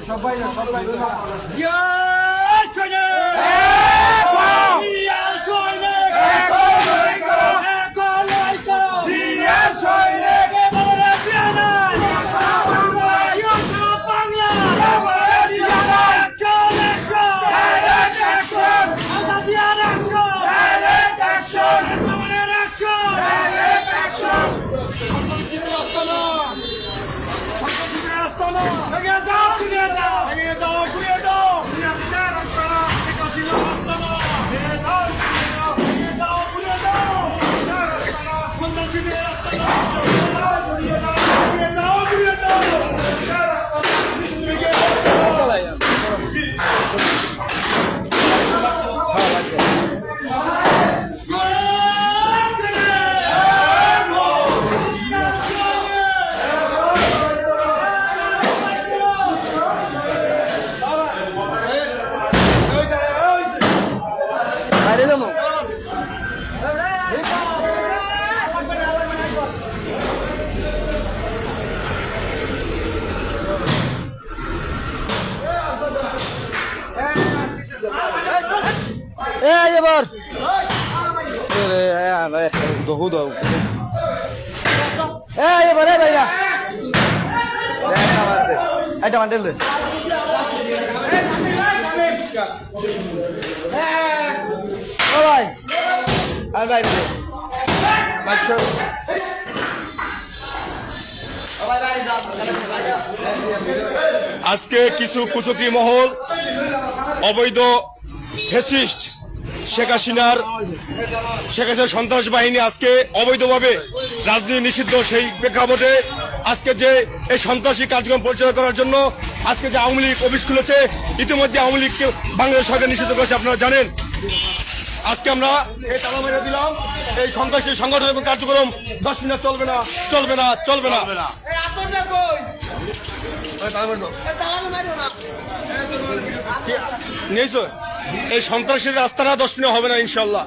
সবাই এবার এবার ভাইরা এটা মান্ডেল দে ভাই আর ভাই আজকে কিছু কুচক্রী মহল অবৈধ ফ্যাসিস্ট শেখ হাসিনার সন্ত্রাস বাহিনী আজকে অবৈধভাবে রাজনীতি নিষিদ্ধ সেই প্রেক্ষাপটে আজকে যে এই সন্ত্রাসী কার্যক্রম পরিচালনা করার জন্য আজকে যে আওয়ামী লীগ অফিস খুলেছে, ইতিমধ্যে আওয়ামী লীগকে বাংলাদেশ সরকার নিষিদ্ধ করেছে, আপনারা জানেন। আজকে আমরা এই তালা মেরে দিলাম, এই সন্ত্রাসী সংগঠন এবং কার্যক্রম 10 মিনিট চলবে না, চলবে না, চলবে না। নিয়েছো এই সন্ত্রাসীর রাস্তাটা 10 মিনিট হবে না ইনশাল্লাহ।